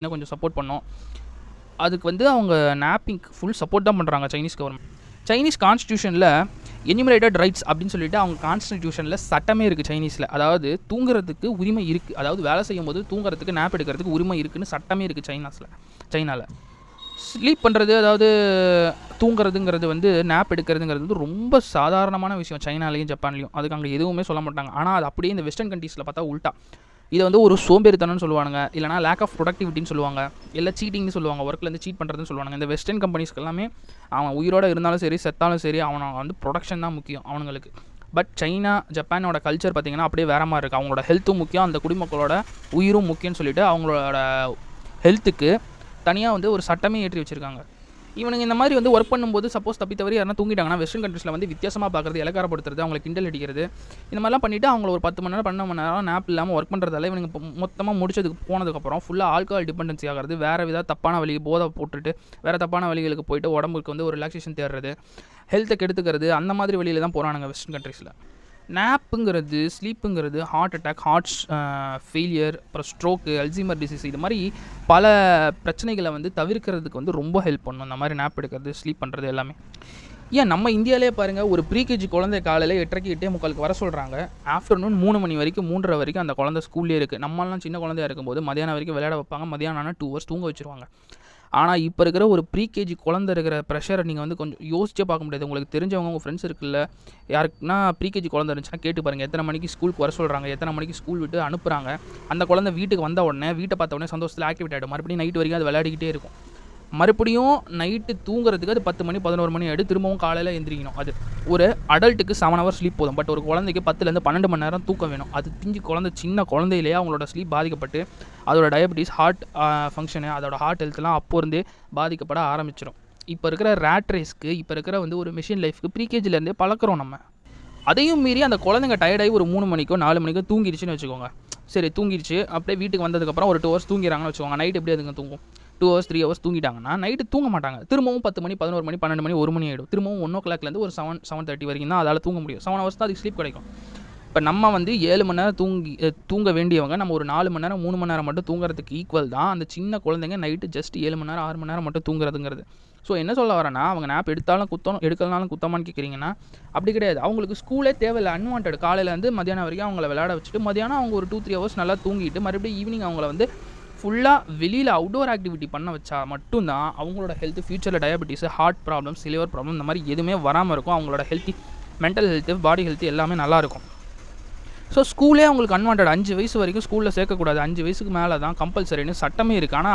இன்னும் கொஞ்சம் சப்போர்ட் பண்ணோம். அதுக்கு வந்து அவங்க நாப்பிங்க்கு ஃபுல் சப்போர்ட் தான் பண்ணுறாங்க சைனீஸ் கவர்மெண்ட். சைனீஸ் கான்ஸ்டியூஷனில் என்யூமரேட்டட் ரைட்ஸ் அப்படின்னு சொல்லிட்டு அவங்க கான்ஸ்டியூஷனில் சட்டமே இருக்குது சைனீஸில். அதாவது தூங்குறதுக்கு உரிமை இருக்குது. அதாவது வேலை செய்யும் போது தூங்குறதுக்கு நாப் எடுக்கிறதுக்கு உரிமை இருக்குதுன்னு சட்டமே இருக்குது சைனாவில். ஸ்லீப் பண்ணுறது, அதாவது தூங்குறதுங்கிறது வந்து நாப் எடுக்கிறதுங்கிறது வந்து ரொம்ப சாதாரணமான விஷயம் சைனாலையும் ஜப்பான்லையும். அதுக்கு அங்கே எதுவுமே சொல்ல மாட்டாங்க. ஆனால் அது அப்படியே இந்த வெஸ்டர்ன் கண்ட்ரீஸில் பார்த்தா உல்ட்டா. இதை வந்து ஒரு சோம்பேறித்தனம்னு சொல்லுவாங்க, இல்லைனா லேக் ஆஃப் ப்ரொடக்டிவிட்டின்னு சொல்லுவாங்க, இல்லை சீட்டிங்னு சொல்லுவாங்க, ஒர்க்லேருந்து சீட் பண்ணுறதுன்னு சொல்லுவாங்க. இந்த வெஸ்டர்ன் கம்பெனிஸ்க்கு எல்லாமே அவன் உயிரோடு இருந்தாலும் சரி செத்தாலும் சரி அவனை வந்து ப்ரொடக்ஷன் தான் முக்கியம் அவனுங்களுக்கு. பட் சைனா ஜப்பானோட கல்ச்சர் பார்த்திங்கன்னா அப்படியே வேறு மாதிரி இருக்குது. அவங்களோட ஹெல்த்தும் முக்கியம், அந்த குடிமக்களோட உயிரும் முக்கியம்னு சொல்லிட்டு அவங்களோட ஹெல்த்துக்கு தனியாக வந்து ஒரு சட்டமே ஏற்றி வச்சுருக்காங்க. இவனுங்க இந்த மாதிரி வந்து ஒர்க் பண்ணும்போது சப்போஸ் தப்பித்தவரை யாரும் தூங்கிட்டாங்கன்னா வெஸ்டர்ன் கண்ட்ரீஸில் வந்து வித்தியாசமாக பார்க்குறது, இலக்காரப்படுத்துறது, அவங்களை கிண்டல் அடிக்கிறது, இந்த மாதிரிலாம் பண்ணிவிட்டு அவங்கள ஒரு 10 மணி நேரம் 12 மணி நேரம் நாப் இல்லாமல் ஒர்க் பண்ணுறதால இவனுங்க மொத்தமாக முடிச்சதுக்கு போனதுக்கப்புறம் ஃபுல்லாக ஆல்கஹால் டிபெண்டன்சி ஆகிறது, வேறு வித தப்பான வழி போதை போட்டுட்டு வேறு தப்பான வழிகளுக்கு போயிட்டு உடம்புக்கு வந்து ஒரு ரிலாக்ஸேஷன் தேடுறது, ஹெல்த்தை கெடுத்துக்கிறது, அந்த மாதிரி வழியில் தான் போகிறானுங்க வெஸ்டர்ன் கண்ட்ரீஸில். நாப்புங்கிறது, ஸ்லீப்புங்கிறது ஹார்ட் அட்டாக், ஹார்ட் ஃபெயிலியர், அப்புறம் ஸ்ட்ரோக்கு, அல்சைமர் டிசீஸ், இது மாதிரி பல பிரச்சனைகளை வந்து தவிர்க்கிறதுக்கு வந்து ரொம்ப ஹெல்ப் பண்ணும் இந்த மாதிரி நாப் எடுக்கிறது, ஸ்லீப் பண்ணுறது எல்லாமே. ஏன் நம்ம இந்தியாவிலே பாருங்கள், ஒரு ப்ரீகேஜி குழந்தை காலையில் 8:30 8:45 வர சொல்கிறாங்க. ஆஃப்டர்நூன் 3 மணி வரைக்கும் 3:30 வரைக்கும் அந்த குழந்தை ஸ்கூல்லேயே இருக்குது. நம்மளாம் சின்ன குழந்தையாக இருக்கும்போது மதியானம் வரைக்கும் விளையாட வைப்பாங்க, மதியானம் ஆனால் 2 ஹவர்ஸ் தூங்க வச்சுருவாங்க. ஆனால் இப்போ இருக்கிற ஒரு ப்ரீகேஜி குழந்தை இருக்கிற ப்ரெஷரை நீங்கள் வந்து கொஞ்சம் யோசிச்சே பார்க்க முடியாது. உங்களுக்கு தெரிஞ்சவங்க உங்கள் ஃப்ரெண்ட்ஸ் இருக்குல்ல, யாருக்குன்னா ப்ரீகேஜி குழந்தை இருந்துச்சுன்னா கேட்டு பாருங்கள், எத்தனை மணிக்கு ஸ்கூலுக்கு வர சொல்கிறாங்க, எத்தனை மணிக்கு ஸ்கூல் விட்டு அனுப்புகிறாங்க. அந்த குழந்தை வீட்டுக்கு வந்த உடனே வீட்டை பார்த்த உடனே சந்தோஷத்தில் ஆக்டிவேட் ஆகிடும். மறுபடியும் நைட்டு வரைக்கும் அது விளையாடிக்கிட்டே இருக்கும். மறுபடியும் நைட்டு தூங்குறதுக்கு அது 10 மணி 11 மணி ஆகிடும். திரும்பவும் காலையில் எந்திரிக்கணும். அது ஒரு அடல்ட்டுக்கு 7 ஹவர்ஸ் ஸ்லீப் போதும். பட் ஒரு குழந்தைக்கு 10லேருந்து 12 மணி நேரம் தூக்கம் வேணும். அது சின்ன குழந்தையிலேயே அவங்களோட ஸ்லீப் பாதிக்கப்பட்டு அதோட டயபெட்டிஸ், ஹார்ட் ஃபங்க்ஷனு, அதோட ஹார்ட் ஹெல்த்லாம் அப்போ இருந்தே பாதிக்கப்பட ஆரம்பிச்சிடும். இப்போ இருக்கிற ரேட் ரேஸ்க்கு, இப்போ இருக்கிற வந்து ஒரு மிஷின் லைஃப்க்கு ப்ரீகேஜிலேருந்தே பழக்கிறோம் நம்ம. அதையும் மீறி அந்த குழந்தைங்க டயர்டாகி ஒரு 3 மணிக்கோ 4 மணிக்கோ தூங்கிடுச்சுன்னு வச்சுக்கோங்க. சரி தூங்கிடுச்சு, அப்படியே வீட்டுக்கு வந்ததுக்கப்புறம் ஒரு 2 ஹவர்ஸ் தூங்கிறாங்கன்னு வச்சுக்கோங்க. நைட் எப்படி அதுங்க தூங்கும்? 2 ஹவர்ஸ் 3 ஹவர்ஸ் தூங்கிட்டாங்கன்னா நைட்டு தூங்க மாட்டாங்க. திரும்பவும் 10 மணி 11 மணி 12 மணி 1 மணி ஆகிடும். திரும்பவும் 1:00 ஒரு 7:30 வரைக்கும் தான் அதால் தூங்க முடியும். 7 ஹவர்ஸ் தான் அதுக்கு ஸ்லீப் கிடைக்கும். இப்போ நம்ம வந்து 7 மணி நேரம் தூங்க வேண்டியவங்க நம்ம ஒரு 4 மணி நேரம் 3 மணி நேரம் மட்டும் தூங்குறதுக்கு ஈக்குவல் தான் அந்த சின்ன குழந்தைங்க நைட்டு ஜஸ்ட் 7 மணி நேரம் 6 மணி நேரம் மட்டும் தூங்குறதுங்கிறது. ஸோ என்ன சொல்ல வரேன்னா, அவங்க நாப் எடுத்தாலும் குத்தணும், எடுக்கலனாலும் குத்தமான்னு கேட்குறீங்கன்னா அப்படி கிடையாது. அவங்களுக்கு ஸ்கூலே தேவையில்லை. அன்வான்ட் காலையிலேருந்து மதியானம் வரைக்கும் அவங்கள விளையாட வச்சுட்டு மதியானம் அவங்க ஒரு 2-3 ஹவர்ஸ் நல்லா தூங்கிட்டு மறுபடியும் ஈவினிங் அவங்கள வந்து ஃபுல்லாக வெளியில் அவுட்டோர் ஆக்டிவிட்டி பண்ண வச்சா மட்டும்தான் அவங்களோட ஹெல்த் ஃபியூச்சரில் diabetes, heart problems, liver problem இந்த மாதிரி எதுவுமே வராமல் இருக்கும். அவங்களோட healthy mental health, body health எல்லாமே நல்லாயிருக்கும். ஸோ ஸ்கூலே அவங்களுக்கு அன்வான்ட் 5 வயசு வரைக்கும் ஸ்கூலில் சேர்க்கக்கூடாது. 5 வயசுக்கு மேலே தான் கம்பல்சரின்னு சட்டமே இருக்குது. ஆனால்